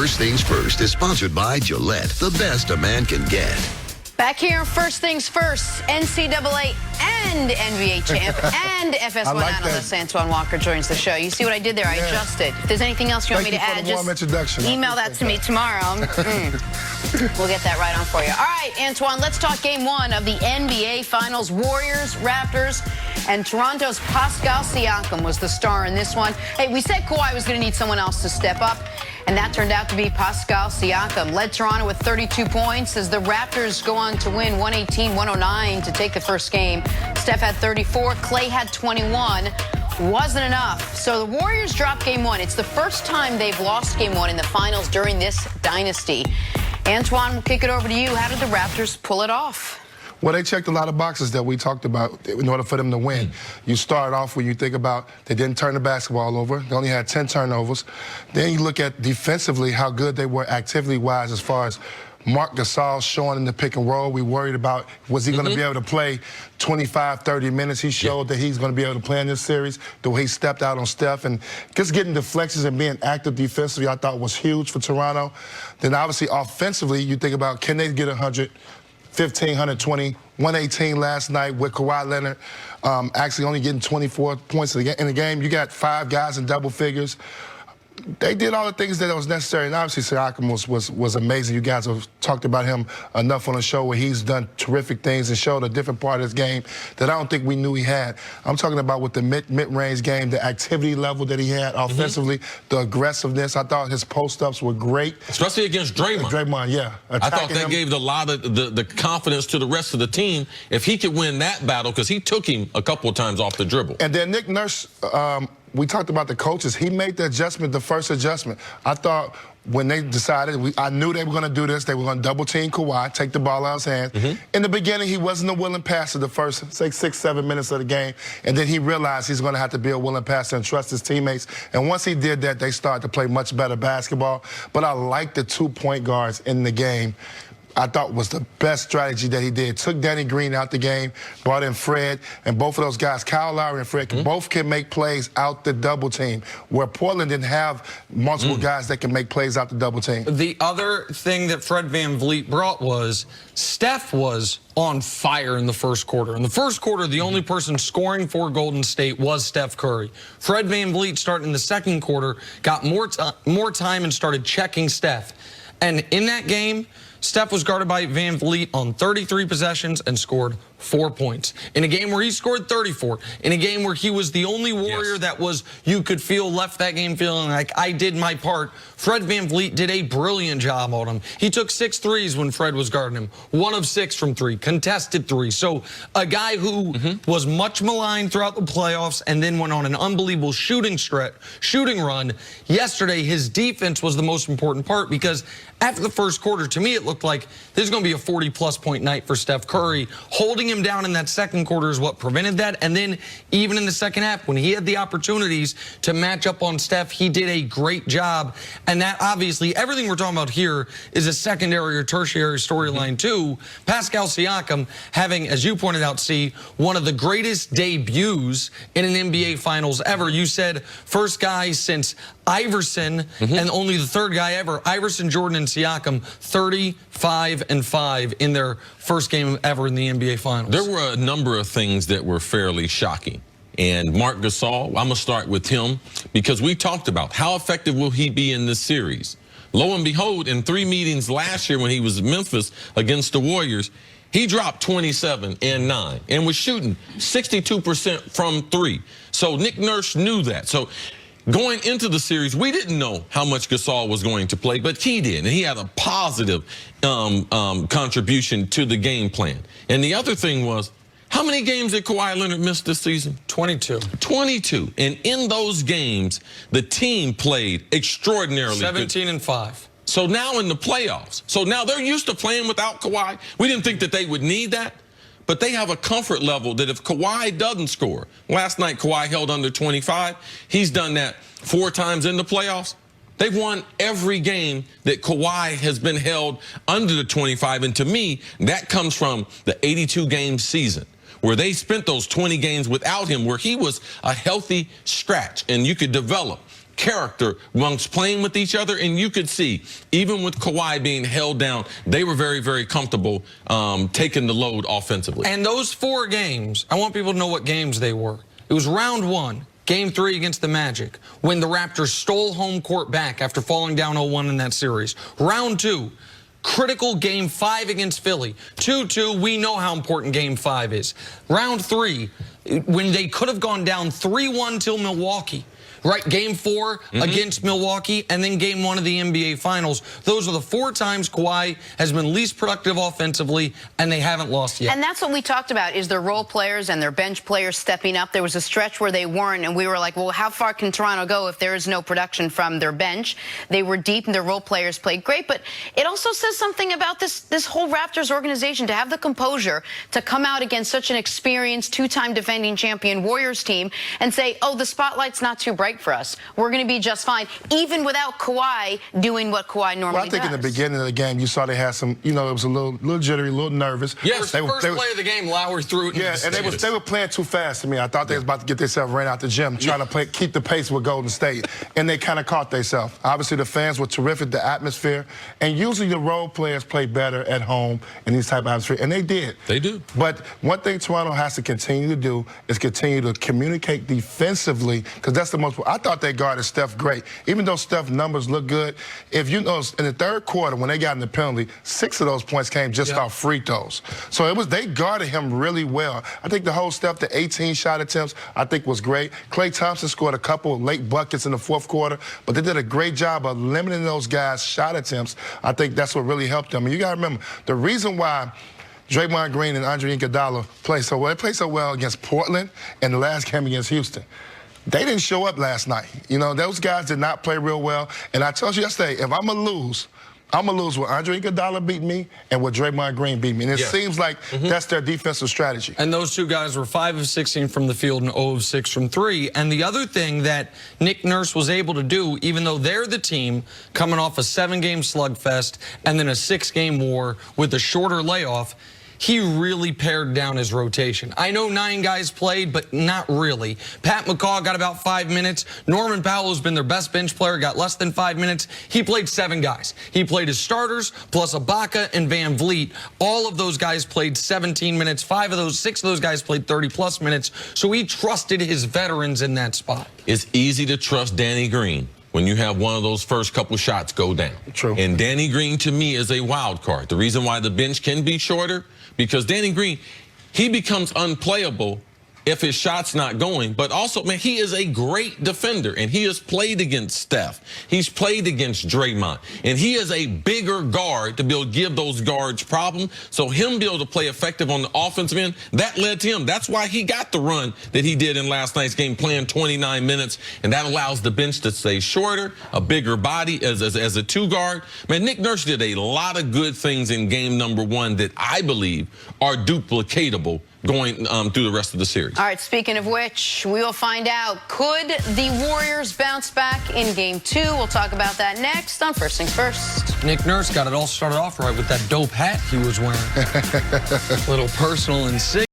First Things First is sponsored by Gillette, the best a man can get. Back here, First Things First, NCAA and NBA champ and FS1 analyst Antoine Walker joins the show. You see what I did there? I adjusted. If there's anything else you want me to add, just email that to me tomorrow. We'll get that right on for you. All right, Antoine, let's talk game one of the NBA Finals. Warriors, Raptors, and Toronto's Pascal Siakam was the star in this one. Hey, we said Kawhi was going to need someone else to step up, and that turned out to be Pascal Siakam. Led Toronto with 32 points as the Raptors go on to win 118-109 to take the first game. Steph had 34, Clay had 21. Wasn't enough. So the Warriors dropped game one. It's the first time they've lost game one in the finals during this dynasty. Antoine, we'll kick it over to you. How did the Raptors pull it off? Well, they checked a lot of boxes that we talked about in order for them to win. You start off when you think about they didn't turn the basketball over. They only had 10 turnovers. Then you look at defensively how good they were activity-wise as far as Marc Gasol showing in the pick and roll. We worried about was he going to be able to play 25, 30 minutes. He showed that he's going to be able to play in this series. The way he stepped out on Steph and just getting deflections and being active defensively I thought was huge for Toronto. Then obviously offensively you think about can they get 100, 15, 120, 118 last night with Kawhi Leonard actually only getting 24 points in the game. You got 5 guys in double figures. They did all the things that was necessary, and obviously Siakam was amazing. You guys have talked about him enough on the show where he's done terrific things and showed a different part of his game that I don't think we knew he had. I'm talking about with the mid-range game, the activity level that he had offensively, the aggressiveness. I thought his post-ups were great. Especially against Draymond. Draymond, yeah. I thought that gave a lot of the confidence to the rest of the team if he could win that battle because he took him a couple of times off the dribble. And then Nick Nurse, we talked about the coaches. He made the adjustment, the first adjustment. I thought when they decided, I knew they were going to do this. They were going to double team Kawhi, take the ball out of his hands. In the beginning, he wasn't a willing passer the first 6, 7 minutes of the game. And then he realized he's going to have to be a willing passer and trust his teammates. And once he did that, they started to play much better basketball. But I like the 2 point guards in the game. I thought was the best strategy that he did. Took Danny Green out the game, brought in Fred, and both of those guys, Kyle Lowry and Fred, both can make plays out the double team, where Portland didn't have multiple guys that can make plays out the double team. The other thing that Fred VanVleet brought was Steph was on fire in the first quarter. In the first quarter, the only person scoring for Golden State was Steph Curry. Fred VanVleet, starting in the second quarter, got more time and started checking Steph. And in that game, Steph was guarded by VanVleet on 33 possessions and scored 4 points. In a game where he scored 34, in a game where he was the only Warrior that was, you could feel, left that game feeling like I did my part, Fred VanVleet did a brilliant job on him. He took 6 threes when Fred was guarding him. 1 of 6 from 3, contested 3. So a guy who was much maligned throughout the playoffs and then went on an unbelievable shooting run. Yesterday, his defense was the most important part because after the first quarter, to me, it looked like this is going to be a 40-plus point night for Steph Curry. Holding him down in that second quarter is what prevented that. And then even in the second half, when he had the opportunities to match up on Steph, he did a great job. And that obviously, everything we're talking about here is a secondary or tertiary storyline too. Pascal Siakam having, as you pointed out, one of the greatest debuts in an NBA Finals ever. You said first guy since Iverson and only the third guy ever, Iverson, Jordan, and Siakam, 35-5 in their first game ever in the NBA Finals. There were a number of things that were fairly shocking. And Marc Gasol, I'm going to start with him because we talked about how effective will he be in this series. Lo and behold, in 3 meetings last year when he was in Memphis against the Warriors, he dropped 27 and 9 and was shooting 62% from 3. So Nick Nurse knew that. So going into the series, we didn't know how much Gasol was going to play, but he did, and he had a positive contribution to the game plan. And the other thing was, how many games did Kawhi Leonard miss this season? 22. 22. And in those games, the team played extraordinarily 17-5. So now in the playoffs, so now they're used to playing without Kawhi. We didn't think that they would need that. But they have a comfort level that if Kawhi doesn't score, last night Kawhi held under 25. He's done that 4 times in the playoffs. They've won every game that Kawhi has been held under the 25. And to me, that comes from the 82-game season where they spent those 20 games without him, where he was a healthy scratch and you could develop character amongst playing with each other. And you could see, even with Kawhi being held down, they were very, very comfortable taking the load offensively. And those 4 games, I want people to know what games they were. It was round 1. Game 3 against the Magic, when the Raptors stole home court back after falling down 0-1 in that series. Round 2, critical Game 5 against Philly. 2-2, we know how important Game 5 is. Round 3, when they could have gone down 3-1 till Milwaukee. Right, Game 4 against Milwaukee, and then Game 1 of the NBA Finals. Those are the 4 times Kawhi has been least productive offensively, and they haven't lost yet. And that's what we talked about, is their role players and their bench players stepping up. There was a stretch where they weren't, and we were like, well, how far can Toronto go if there is no production from their bench? They were deep, and their role players played great. But it also says something about this whole Raptors organization, to have the composure to come out against such an experienced, 2-time defending champion Warriors team and say, oh, the spotlight's not too bright for us. We're going to be just fine, even without Kawhi doing what Kawhi normally does. Well, I think in the beginning of the game, you saw they had some, it was a little jittery, a little nervous. Yes, first play of the game, Lowry threw it. Yeah, and they were playing too fast to me. I thought they was about to get themselves ran out the gym, trying to keep the pace with Golden State, and they kind of caught themselves. Obviously, the fans were terrific, the atmosphere, and usually the role players play better at home in these type of atmosphere, and they did. They do. But one thing Toronto has to continue to do is continue to communicate defensively, because that's the most. I thought they guarded Steph great. Even though Steph's numbers look good, if you know, in the third quarter when they got in the penalty, 6 of those points came just off free throws. So they guarded him really well. I think the whole Steph, the 18 shot attempts, I think was great. Klay Thompson scored a couple of late buckets in the fourth quarter, but they did a great job of limiting those guys' shot attempts. I think that's what really helped them. And you got to remember, the reason why Draymond Green and Andre Iguodala play so well, they played so well against Portland and the last game against Houston. They didn't show up last night. Those guys did not play real well. And I told you yesterday, if I'm going to lose, I'm going to lose where Andre Iguodala beat me and where Draymond Green beat me. And it seems like that's their defensive strategy. And those 2 guys were 5 of 16 from the field and 0 of 6 from 3. And the other thing that Nick Nurse was able to do, even though they're the team coming off a 7-game slugfest and then a 6-game war with a shorter layoff, he really pared down his rotation. I know 9 guys played, but not really. Pat McCaw got about 5 minutes. Norman Powell, who's been their best bench player, got less than 5 minutes. He played 7 guys. He played his starters, plus Ibaka and Van Vliet. All of those guys played 17 minutes. 6 of those guys played 30-plus minutes. So he trusted his veterans in that spot. It's easy to trust Danny Green when you have one of those first couple shots go down. True. And Danny Green, to me, is a wild card. The reason why the bench can be shorter, because Danny Green, he becomes unplayable if his shot's not going. But also, man, he is a great defender, and he has played against Steph. He's played against Draymond, and he is a bigger guard to be able to give those guards problems. So him be able to play effective on the offensive end, that led to him. That's why he got the run that he did in last night's game, playing 29 minutes, and that allows the bench to stay shorter, a bigger body as a 2-guard. Man, Nick Nurse did a lot of good things in game number 1 that I believe are duplicatable going through the rest of the series. All right, speaking of which, we will find out, could the Warriors bounce back in Game 2? We'll talk about that next on First Things First. Nick Nurse got it all started off right with that dope hat he was wearing. Little personal insignia.